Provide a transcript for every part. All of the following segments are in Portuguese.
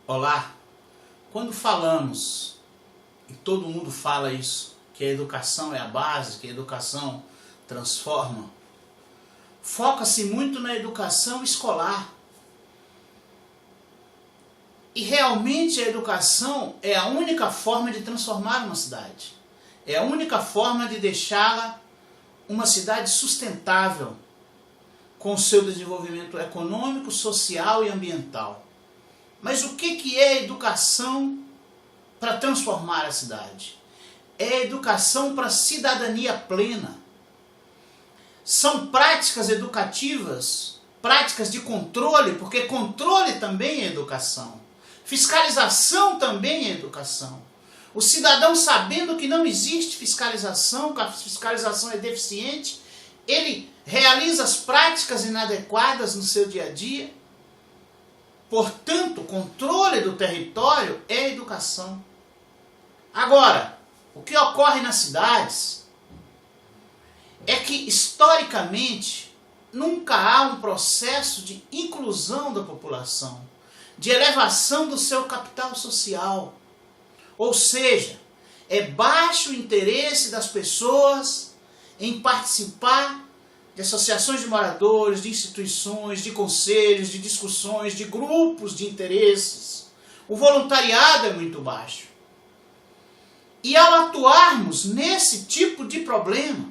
Olá, quando falamos, e todo mundo fala isso, que a educação é a base, que a educação transforma, foca-se muito na educação escolar. E realmente a educação é a única forma de transformar uma cidade. É a única forma de deixá-la uma cidade sustentável, com o seu desenvolvimento econômico, social e ambiental. Mas o que é educação para transformar a cidade? É educação para cidadania plena. São práticas educativas, práticas de controle, porque controle também é educação. Fiscalização também é educação. O cidadão, sabendo que não existe fiscalização, que a fiscalização é deficiente, ele realiza as práticas inadequadas no seu dia a dia. Portanto, o controle do território é educação. Agora, o que ocorre nas cidades é que, historicamente, nunca há um processo de inclusão da população, de elevação do seu capital social. Ou seja, é baixo o interesse das pessoas em participar de associações de moradores, de instituições, de conselhos, de discussões, de grupos de interesses. O voluntariado é muito baixo. E ao atuarmos nesse tipo de problema,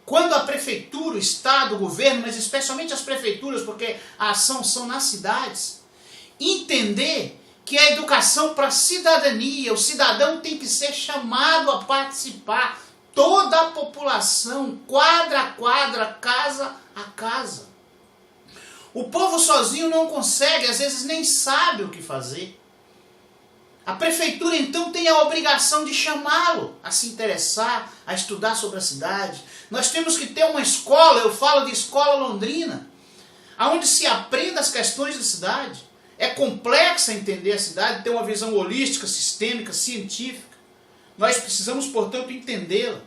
quando a prefeitura, o Estado, o governo, mas especialmente as prefeituras, porque a ação são nas cidades, entender que a educação para a cidadania, o cidadão tem que ser chamado a participar, toda a população, quadra a quadra, casa a casa. O povo sozinho não consegue, às vezes nem sabe o que fazer. A prefeitura então tem a obrigação de chamá-lo a se interessar, a estudar sobre a cidade. Nós temos que ter uma escola, eu falo de escola londrina, onde se aprenda as questões da cidade. É complexa entender a cidade, ter uma visão holística, sistêmica, científica. Nós precisamos, portanto, entendê-la.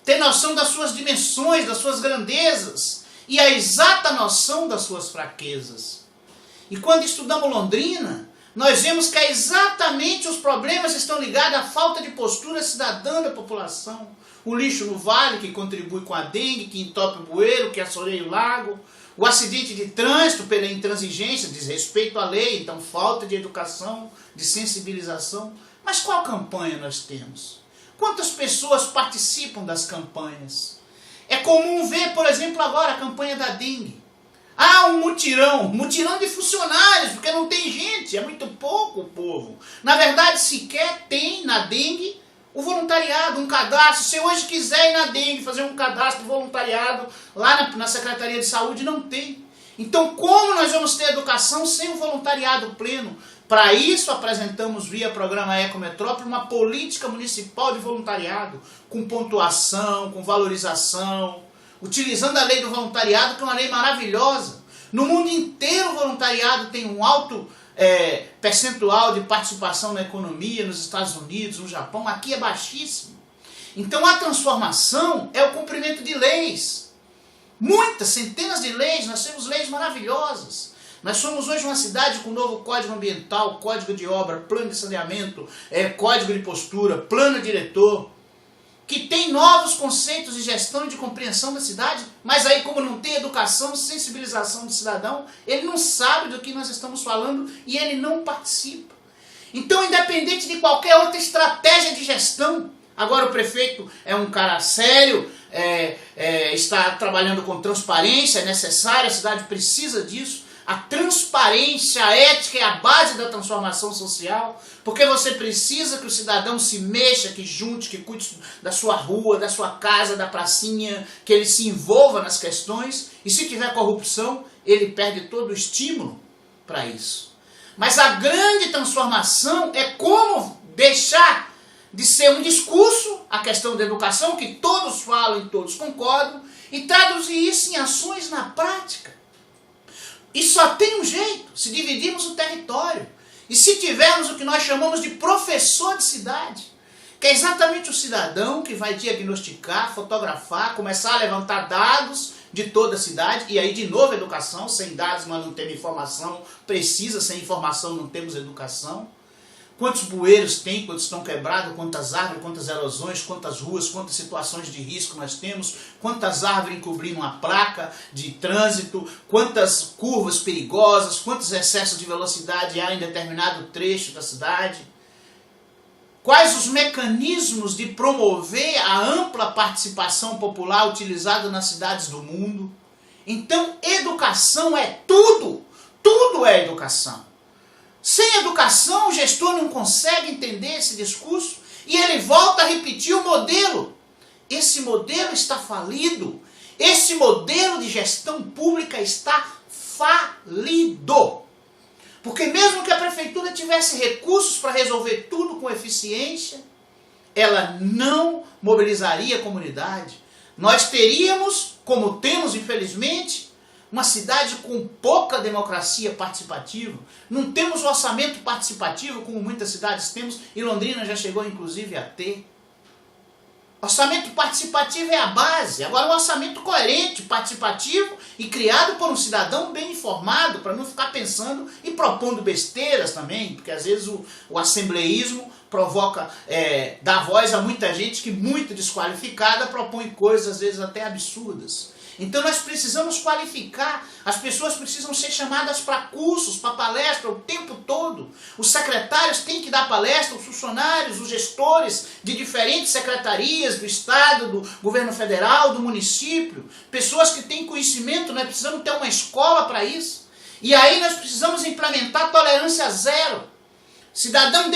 Ter noção das suas dimensões, das suas grandezas e a exata noção das suas fraquezas. E quando estudamos Londrina, nós vemos que exatamente os problemas estão ligados à falta de postura cidadã da população. O lixo no vale, que contribui com a dengue, que entope o bueiro, que assoreia o lago. O acidente de trânsito pela intransigência, desrespeito à lei, então falta de educação, de sensibilização. Mas qual campanha nós temos? Quantas pessoas participam das campanhas? É comum ver, por exemplo, agora a campanha da dengue. Há um mutirão de funcionários, porque não tem gente, é muito pouco o povo. Na verdade, sequer tem na dengue o voluntariado, um cadastro. Se hoje quiser ir na dengue fazer um cadastro de voluntariado lá na Secretaria de Saúde, não tem. Então, como nós vamos ter educação sem o voluntariado pleno? Para isso, apresentamos via programa Ecometrópole uma política municipal de voluntariado, com pontuação, com valorização, utilizando a lei do voluntariado, que é uma lei maravilhosa. No mundo inteiro, o voluntariado tem um alto percentual de participação na economia, nos Estados Unidos, no Japão. Aqui é baixíssimo. Então, a transformação é o cumprimento de leis. Muitas, centenas de leis, nós temos leis maravilhosas. Nós somos hoje uma cidade com um novo Código Ambiental, Código de Obra, Plano de Saneamento, Código de Postura, Plano Diretor, que tem novos conceitos de gestão e de compreensão da cidade, mas aí como não tem educação, sensibilização do cidadão, ele não sabe do que nós estamos falando e ele não participa. Então, independente de qualquer outra estratégia de gestão, agora o prefeito é um cara sério, está trabalhando com transparência, é necessário, a cidade precisa disso. A transparência, a ética é a base da transformação social, porque você precisa que o cidadão se mexa, que junte, que cuide da sua rua, da sua casa, da pracinha, que ele se envolva nas questões, e se tiver corrupção, ele perde todo o estímulo para isso. Mas a grande transformação é como deixar de ser um discurso, a questão da educação, que todos falam e todos concordam, e traduzir isso em ações na prática. E só tem um jeito, se dividirmos o território. E se tivermos o que nós chamamos de professor de cidade, que é exatamente o cidadão que vai diagnosticar, fotografar, começar a levantar dados de toda a cidade. E aí, de novo, educação. Sem dados nós não temos informação precisa, sem informação não temos educação. Quantos bueiros tem, quantos estão quebrados, quantas árvores, quantas erosões, quantas ruas, quantas situações de risco nós temos, quantas árvores encobrindo uma placa de trânsito, quantas curvas perigosas, quantos excessos de velocidade há em determinado trecho da cidade. Quais os mecanismos de promover a ampla participação popular utilizada nas cidades do mundo? Então, educação é tudo, tudo é educação. Sem educação, o gestor não consegue entender esse discurso e ele volta a repetir o modelo. Esse modelo está falido. Esse modelo de gestão pública está falido. Porque mesmo que a prefeitura tivesse recursos para resolver tudo com eficiência, ela não mobilizaria a comunidade. Nós teríamos, como temos infelizmente, uma cidade com pouca democracia participativa. Não temos um orçamento participativo como muitas cidades temos, e Londrina já chegou inclusive a ter. Orçamento participativo é a base. Agora, um orçamento coerente, participativo e criado por um cidadão bem informado, para não ficar pensando e propondo besteiras também, porque às vezes o assembleísmo provoca, dá voz a muita gente que, muito desqualificada, propõe coisas às vezes até absurdas. Então nós precisamos qualificar, as pessoas precisam ser chamadas para cursos, para palestra o tempo todo. Os secretários têm que dar palestra, os funcionários, os gestores de diferentes secretarias do Estado, do governo federal, do município. Pessoas que têm conhecimento, nós precisamos ter uma escola para isso. E aí nós precisamos implementar tolerância zero. Cidadão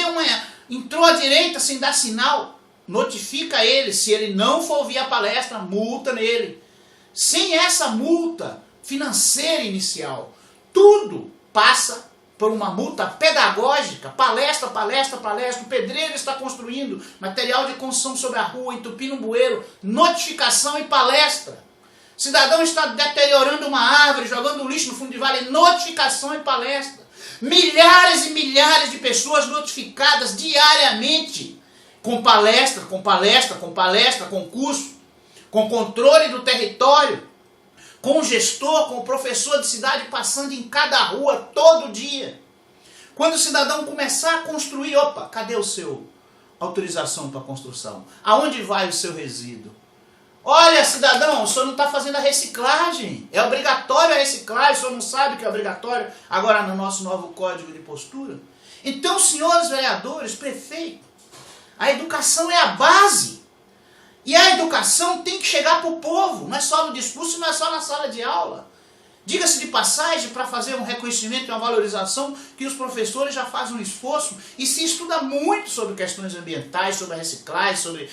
entrou à direita sem dar sinal, notifica ele. Se ele não for ouvir a palestra, multa nele. Sem essa multa financeira inicial, tudo passa por uma multa pedagógica, palestra, o pedreiro está construindo, material de construção sobre a rua, entupindo um bueiro, notificação e palestra. Cidadão está deteriorando uma árvore, jogando lixo no fundo de vale, notificação e palestra. Milhares e milhares de pessoas notificadas diariamente, com palestra, com curso, com controle do território, com o gestor, com o professor de cidade passando em cada rua todo dia. Quando o cidadão começar a construir, opa, cadê o seu autorização para construção? Aonde vai o seu resíduo? Olha, cidadão, o senhor não está fazendo a reciclagem. É obrigatório a reciclagem, o senhor não sabe que é obrigatório agora no nosso novo código de postura? Então, senhores vereadores, prefeito, a educação é a base. E a educação tem que chegar para o povo, não é só no discurso, não é só na sala de aula. Diga-se de passagem, para fazer um reconhecimento e uma valorização, que os professores já fazem um esforço e se estuda muito sobre questões ambientais, sobre a reciclagem, sobre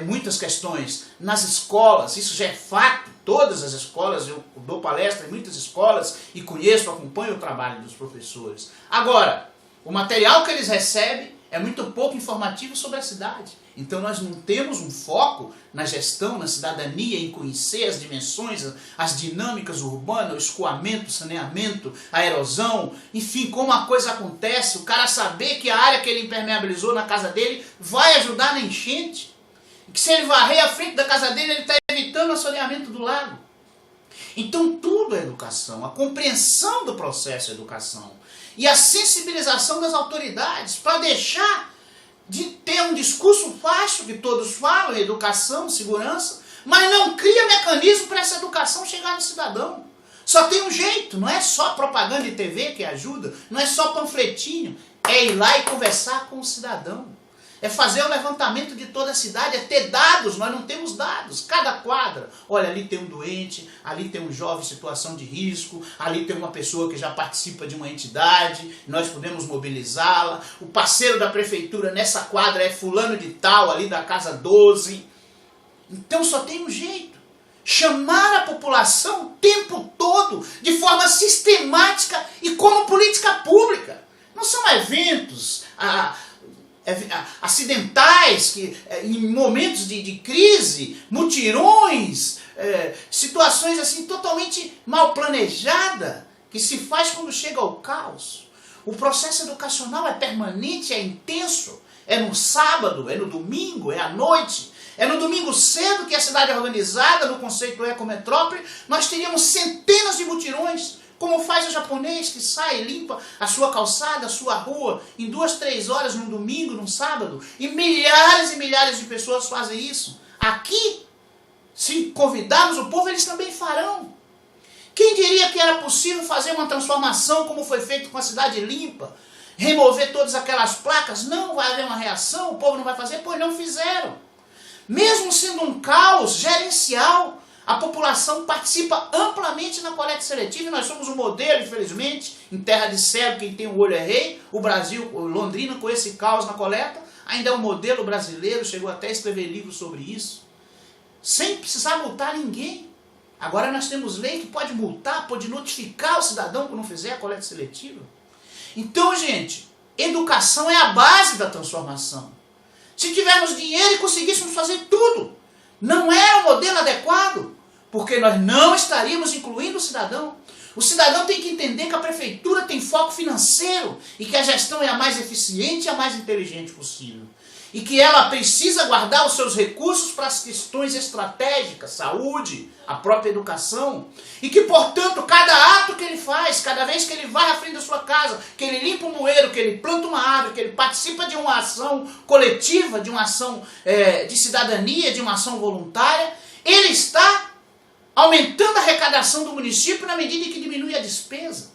muitas questões nas escolas. Isso já é fato, todas as escolas, eu dou palestra em muitas escolas e conheço, acompanho o trabalho dos professores. Agora, o material que eles recebem é muito pouco informativo sobre a cidade. Então nós não temos um foco na gestão, na cidadania, em conhecer as dimensões, as dinâmicas urbanas, o escoamento, o saneamento, a erosão, enfim, como a coisa acontece, o cara saber que a área que ele impermeabilizou na casa dele vai ajudar na enchente, que se ele varrer a frente da casa dele, ele está evitando o assoreamento do lago. Então tudo é educação, a compreensão do processo é educação e a sensibilização das autoridades para deixar de ter um discurso fácil que todos falam, educação, segurança, mas não cria mecanismo para essa educação chegar no cidadão. Só tem um jeito, não é só propaganda de TV que ajuda, não é só panfletinho, é ir lá e conversar com o cidadão. É fazer o levantamento de toda a cidade, é ter dados, nós não temos dados. Cada quadra, olha, ali tem um doente, ali tem um jovem em situação de risco, ali tem uma pessoa que já participa de uma entidade, nós podemos mobilizá-la. O parceiro da prefeitura nessa quadra é fulano de tal, ali da casa 12. Então só tem um jeito. Chamar a população o tempo todo, de forma sistemática e como política pública. Não são eventos acidentais, que em momentos de crise, mutirões, situações assim totalmente mal planejadas, que se faz quando chega ao caos. O processo educacional é permanente, é intenso, é no sábado, é no domingo, é à noite, É no domingo cedo que a cidade é organizada, no conceito ecometrópole, nós teríamos centenas de mutirões, como faz o japonês que sai e limpa a sua calçada, a sua rua, em 2, 3 horas num domingo, num sábado. E milhares de pessoas fazem isso. Aqui, se convidarmos o povo, eles também farão. Quem diria que era possível fazer uma transformação como foi feito com a cidade limpa? Remover todas aquelas placas? Não vai haver uma reação, o povo não vai fazer, pois não fizeram. Mesmo sendo um caos gerencial, a população participa amplamente na coleta seletiva e nós somos um modelo, infelizmente, em terra de cego, quem tem o olho é rei. O Brasil, Londrina, com esse caos na coleta, ainda é um modelo brasileiro, chegou até a escrever livros sobre isso, sem precisar multar ninguém. Agora nós temos lei que pode multar, pode notificar o cidadão que não fizer a coleta seletiva. Então, gente, educação é a base da transformação. Se tivermos dinheiro e conseguíssemos fazer tudo, não é o modelo adequado, porque nós não estaríamos incluindo o cidadão. O cidadão tem que entender que a prefeitura tem foco financeiro e que a gestão é a mais eficiente e a mais inteligente possível. E que ela precisa guardar os seus recursos para as questões estratégicas, saúde, a própria educação. E que, portanto, cada ato que ele faz, cada vez que ele vai à frente da sua casa, que ele limpa um bueiro, que ele planta uma árvore, que ele participa de uma ação coletiva, de uma ação de cidadania, de uma ação voluntária, ele está aumentando a arrecadação do município na medida em que diminui a despesa.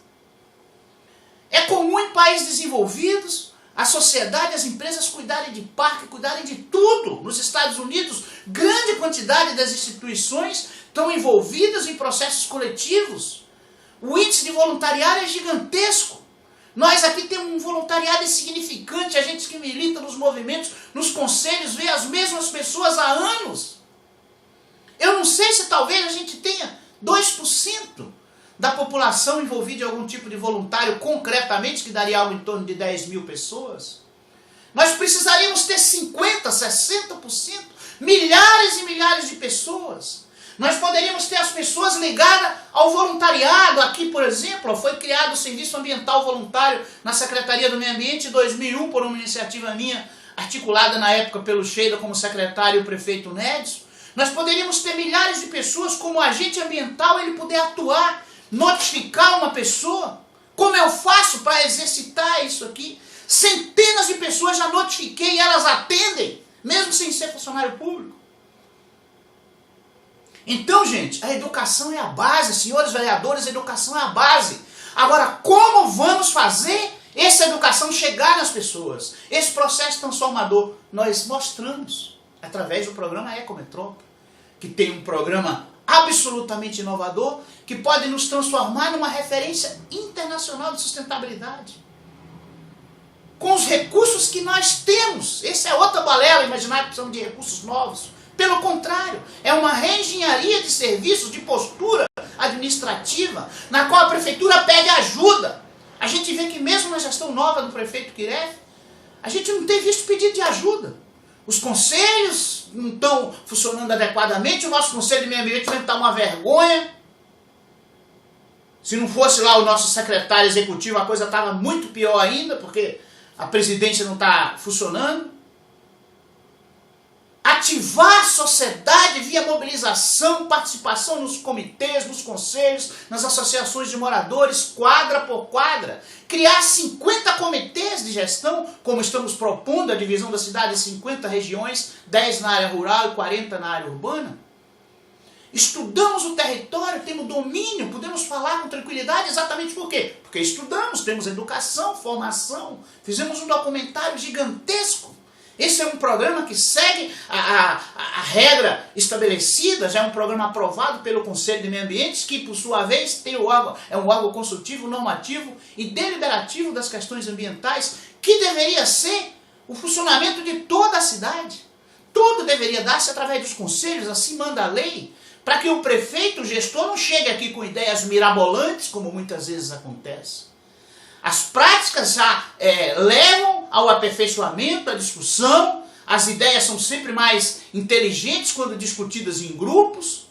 É comum em países desenvolvidos a sociedade, as empresas cuidarem de parque, cuidarem de tudo. Nos Estados Unidos, grande quantidade das instituições estão envolvidas em processos coletivos. O índice de voluntariado é gigantesco. Nós aqui temos um voluntariado insignificante, a gente que milita nos movimentos, nos conselhos, vê as mesmas pessoas há anos. Eu não sei se talvez a gente tenha 2% da população envolvida em algum tipo de voluntário concretamente, que daria algo em torno de 10 mil pessoas. Nós precisaríamos ter 50%, 60%, milhares e milhares de pessoas. Nós poderíamos ter as pessoas ligadas ao voluntariado. Aqui, por exemplo, foi criado o Serviço Ambiental Voluntário na Secretaria do Meio Ambiente em 2001, por uma iniciativa minha, articulada na época pelo Sheida como secretário e o prefeito Nédio. Nós poderíamos ter milhares de pessoas como agente ambiental, ele poder atuar, notificar uma pessoa. Como eu faço para exercitar isso aqui? Centenas de pessoas já notifiquei e elas atendem, mesmo sem ser funcionário público. Então, gente, a educação é a base, senhores vereadores, a educação é a base. Agora, como vamos fazer essa educação chegar nas pessoas? Esse processo transformador nós mostramos através do programa Ecometrópole, que tem um programa absolutamente inovador, que pode nos transformar numa referência internacional de sustentabilidade. Com os recursos que nós temos. Essa é outra balela, imaginar que precisamos de recursos novos. Pelo contrário, é uma reengenharia de serviços, de postura administrativa, na qual a prefeitura pede ajuda. A gente vê que mesmo na gestão nova do prefeito Kiref, a gente não tem visto pedido de ajuda. Os conselhos não estão funcionando adequadamente, o nosso conselho de meio ambiente vai estar uma vergonha. Se não fosse lá o nosso secretário executivo, a coisa estava muito pior ainda, porque a presidência não está funcionando. Ativar a sociedade via mobilização, participação nos comitês, nos conselhos, nas associações de moradores, quadra por quadra. Criar 50 comitês de gestão, como estamos propondo, a divisão da cidade em 50 regiões, 10 na área rural e 40 na área urbana. Estudamos o território, temos domínio, podemos falar com tranquilidade, exatamente por quê? Porque estudamos, temos educação, formação, fizemos um documentário gigantesco. Esse é um programa que segue a regra estabelecida, já é um programa aprovado pelo Conselho de Meio Ambiente, que por sua vez tem é um órgão consultivo, normativo e deliberativo das questões ambientais, que deveria ser o funcionamento de toda a cidade. Tudo deveria dar-se através dos conselhos, assim manda a lei, para que o prefeito, o gestor, não chegue aqui com ideias mirabolantes, como muitas vezes acontece. As práticas já levam ao aperfeiçoamento, à discussão, as ideias são sempre mais inteligentes quando discutidas em grupos,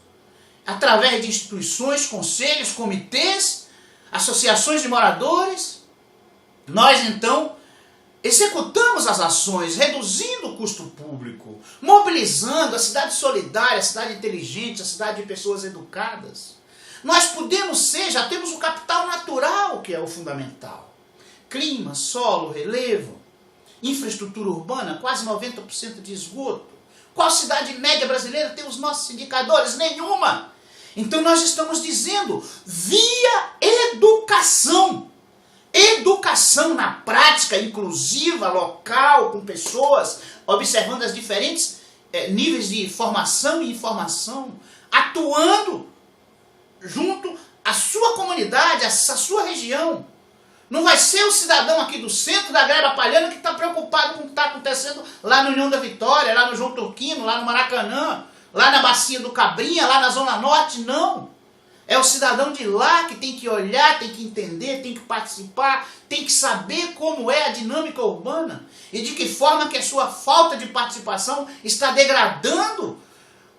através de instituições, conselhos, comitês, associações de moradores. Nós, então, executamos as ações, reduzindo o custo público, mobilizando a cidade solidária, a cidade inteligente, a cidade de pessoas educadas, nós podemos ser, já temos o capital natural, que é o fundamental. Clima, solo, relevo, infraestrutura urbana, quase 90% de esgoto. Qual cidade média brasileira tem os nossos indicadores? Nenhuma. Então nós estamos dizendo, via educação. Educação na prática, inclusiva, local, com pessoas, observando as diferentes níveis de formação e informação, atuando junto à sua comunidade, à sua região. Não vai ser o cidadão aqui do centro da Greba Palhana que está preocupado com o que está acontecendo lá no União da Vitória, lá no João Turquino, lá no Maracanã, lá na Bacia do Cabrinha, lá na Zona Norte, não. É o cidadão de lá que tem que olhar, tem que entender, tem que participar, tem que saber como é a dinâmica urbana e de que forma que a sua falta de participação está degradando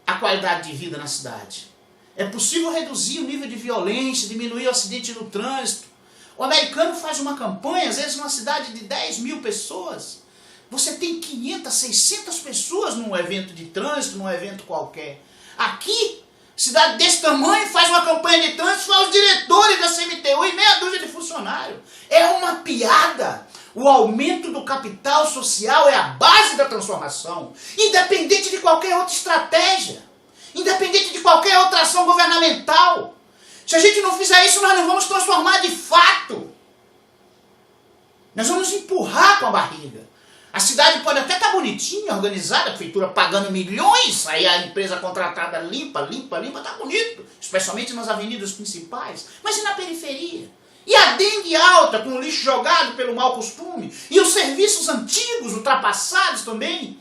a qualidade de vida na cidade. É possível reduzir o nível de violência, diminuir o acidente no trânsito. O americano faz uma campanha, às vezes numa cidade de 10 mil pessoas. Você tem 500, 600 pessoas num evento de trânsito, num evento qualquer. Aqui, cidade desse tamanho faz uma campanha de trânsito, faz os diretores da CMTU e meia dúzia de funcionários. É uma piada. O aumento do capital social é a base da transformação, independente de qualquer outra estratégia, independente de qualquer outra ação governamental. Se a gente não fizer isso, nós não vamos transformar de fato. Nós vamos empurrar com a barriga. A cidade pode até estar bonitinha, organizada, a prefeitura pagando milhões, aí a empresa contratada limpa, está bonito, especialmente nas avenidas principais. Mas e na periferia? E a dengue alta, com o lixo jogado pelo mau costume? E os serviços antigos, ultrapassados também?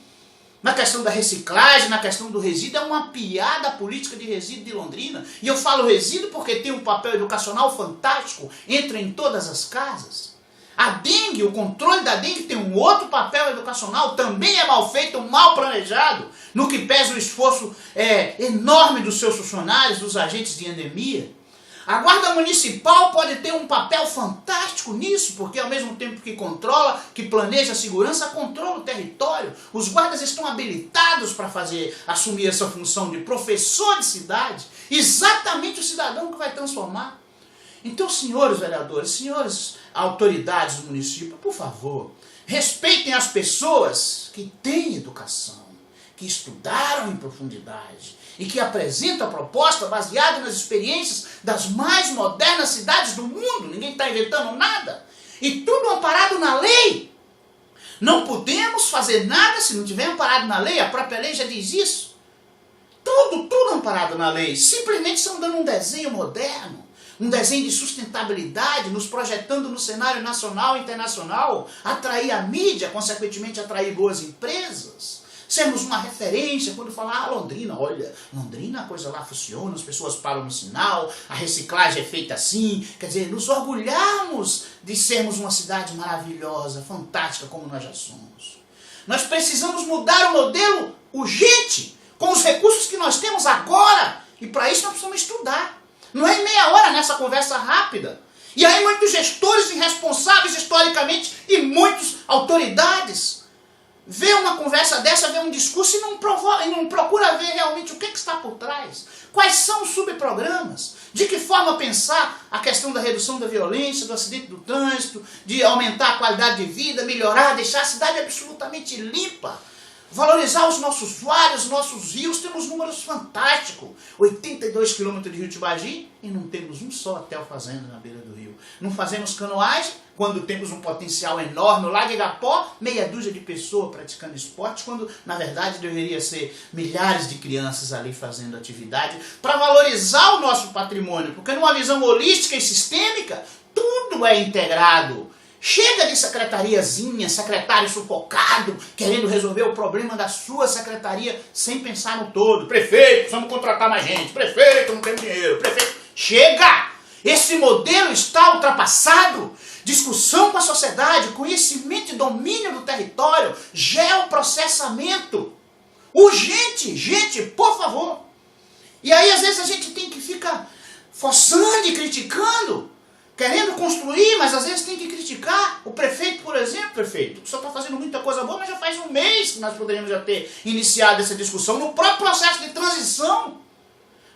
Na questão da reciclagem, na questão do resíduo, é uma piada a política de resíduo de Londrina. E eu falo resíduo porque tem um papel educacional fantástico, entra em todas as casas. A dengue, o controle da dengue tem um outro papel educacional, também é mal feito, mal planejado, no que pesa o esforço enorme dos seus funcionários, dos agentes de endemia. A Guarda Municipal pode ter um papel fantástico nisso, porque ao mesmo tempo que controla, que planeja a segurança, controla o território. Os guardas estão habilitados para assumir essa função de professor de cidade, exatamente o cidadão que vai transformar. Então, senhores vereadores, senhores autoridades do município, por favor, respeitem as pessoas que têm educação, que estudaram em profundidade e que apresentam a proposta baseada nas experiências das mais modernas cidades do mundo. Ninguém está inventando nada. E tudo amparado na lei. Não podemos fazer nada se não tiver amparado na lei. A própria lei já diz isso. Tudo amparado na lei. Simplesmente estão dando um desenho moderno. Um desenho de sustentabilidade, nos projetando no cenário nacional e internacional, atrair a mídia, consequentemente atrair boas empresas, sermos uma referência quando falar, Londrina, olha, Londrina a coisa lá funciona, as pessoas param no sinal, a reciclagem é feita assim, quer dizer, nos orgulharmos de sermos uma cidade maravilhosa, fantástica como nós já somos. Nós precisamos mudar o modelo urgente, com os recursos que nós temos agora, e para isso nós precisamos estudar. Não é em meia hora nessa conversa rápida. E aí muitos gestores irresponsáveis historicamente e muitas autoridades vê uma conversa dessa, vê um discurso e não procura ver realmente o que está por trás. Quais são os subprogramas? De que forma pensar a questão da redução da violência, do acidente do trânsito, de aumentar a qualidade de vida, melhorar, deixar a cidade absolutamente limpa. Valorizar os nossos usuários, os nossos rios, temos números fantásticos. 82 quilômetros de rio Tibagi e não temos um só hotel fazenda na beira do rio. Não fazemos canoagem quando temos um potencial enorme. O Lago Igapó, meia dúzia de pessoas praticando esporte, quando na verdade deveria ser milhares de crianças ali fazendo atividade para valorizar o nosso patrimônio. Porque numa visão holística e sistêmica, tudo é integrado. Chega de secretariazinha, secretário sufocado, querendo resolver o problema da sua secretaria sem pensar no todo. Prefeito, precisamos contratar mais gente. Prefeito, não temos dinheiro. Prefeito, chega! Esse modelo está ultrapassado. Discussão com a sociedade, conhecimento e domínio do território, geoprocessamento. Urgente, gente, por favor. E aí às vezes a gente tem que ficar forçando e criticando, querendo construir, mas às vezes tem que criticar. O prefeito, por exemplo, prefeito. O senhor está fazendo muita coisa boa, mas já faz um mês que nós poderíamos já ter iniciado essa discussão no próprio processo de transição.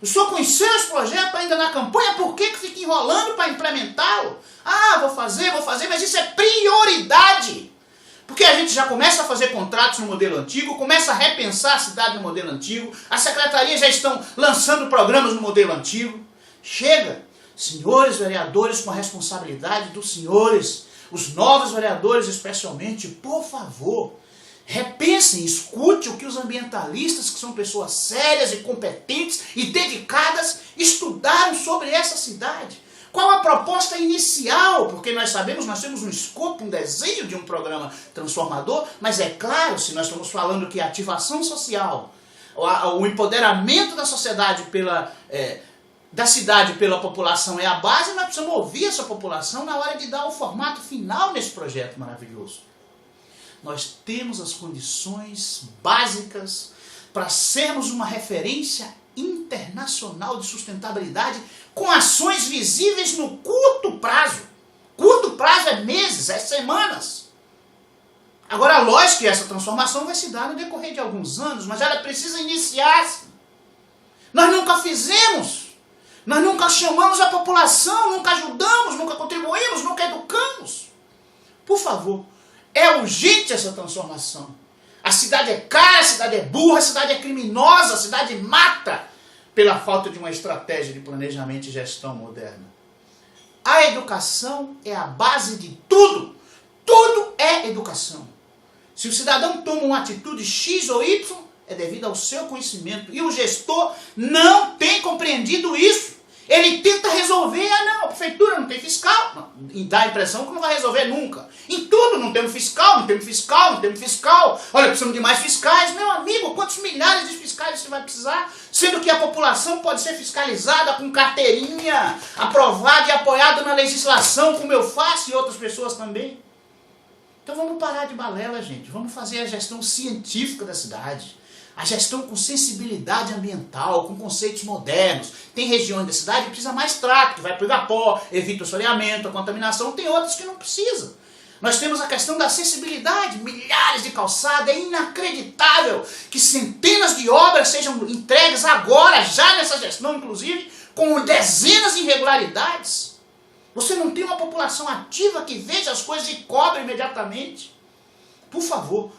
O senhor conheceu esse projeto ainda na campanha, por que fica enrolando para implementá-lo? Ah, vou fazer, mas isso é prioridade. Porque a gente já começa a fazer contratos no modelo antigo, começa a repensar a cidade no modelo antigo, as secretarias já estão lançando programas no modelo antigo. Chega, senhores vereadores com a responsabilidade dos senhores, os novos vereadores especialmente, por favor, repensem, escute o que os ambientalistas, que são pessoas sérias e competentes e dedicadas, estudaram sobre essa cidade. Qual a proposta inicial? Porque nós sabemos, nós temos um escopo, um desenho de um programa transformador, mas é claro, se nós estamos falando que a ativação social, o empoderamento da sociedade da cidade pela população é a base, nós precisamos ouvir essa população na hora de dar o formato final nesse projeto maravilhoso. Nós temos as condições básicas para sermos uma referência internacional de sustentabilidade com ações visíveis no curto prazo. Curto prazo é meses, é semanas. Agora, lógico que essa transformação vai se dar no decorrer de alguns anos, mas ela precisa iniciar-se. Nós nunca fizemos. Nós nunca chamamos a população, nunca ajudamos, nunca contribuímos, nunca educamos. Por favor, é urgente essa transformação. A cidade é cara, a cidade é burra, a cidade é criminosa, a cidade mata pela falta de uma estratégia de planejamento e gestão moderna. A educação é a base de tudo. Tudo é educação. Se o cidadão toma uma atitude X ou Y, é devido ao seu conhecimento. E o gestor não tem compreendido isso. Ele tenta resolver, a prefeitura não tem fiscal. E dá a impressão que não vai resolver nunca. Em tudo, não temos fiscal. Olha, precisamos de mais fiscais. Meu amigo, quantos milhares de fiscais você vai precisar? Sendo que a população pode ser fiscalizada com carteirinha, aprovada e apoiada na legislação, como eu faço e outras pessoas também. Então vamos parar de balela, gente. Vamos fazer a gestão científica da cidade. A gestão com sensibilidade ambiental, com conceitos modernos. Tem regiões da cidade que precisa mais trato, que vai pegar pó, evita o soreamento, a contaminação. Tem outras que não precisam. Nós temos a questão da acessibilidade, milhares de calçadas. É inacreditável que centenas de obras sejam entregues agora, já nessa gestão, inclusive, com dezenas de irregularidades. Você não tem uma população ativa que veja as coisas e cobra imediatamente. Por favor,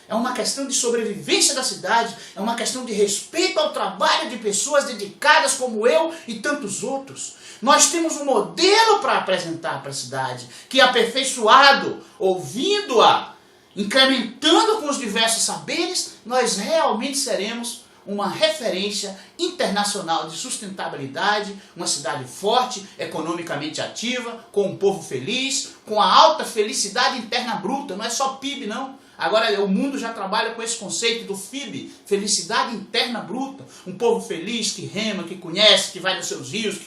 é uma questão de sobrevivência da cidade, é uma questão de respeito ao trabalho de pessoas dedicadas como eu e tantos outros. Nós temos um modelo para apresentar para a cidade, que é aperfeiçoado, ouvindo-a, incrementando com os diversos saberes, nós realmente seremos uma referência internacional de sustentabilidade, uma cidade forte, economicamente ativa, com um povo feliz, com a alta felicidade interna bruta, não é só PIB não. Agora o mundo já trabalha com esse conceito do FIB, felicidade interna bruta. Um povo feliz, que rema, que conhece, que vai nos seus rios,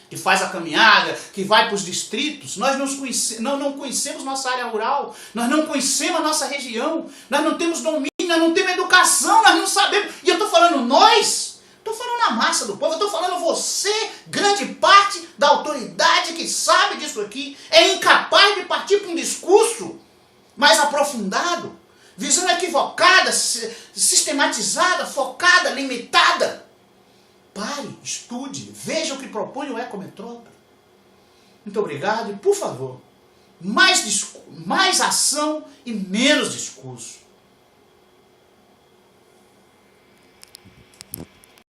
que faz a caminhada, que vai para os distritos. Nós não conhecemos nossa área rural, nós não conhecemos a nossa região, nós não temos domínio, nós não temos educação, nós não sabemos. E eu estou falando nós, estou falando a massa do povo, eu estou falando você, grande parte da autoridade que sabe disso aqui, é incapaz de partir para um discurso mais aprofundado, visão equivocada, sistematizada, focada, limitada. Pare, estude, veja o que propõe o Ecometrópole. Muito obrigado e, por favor, mais ação e menos discurso.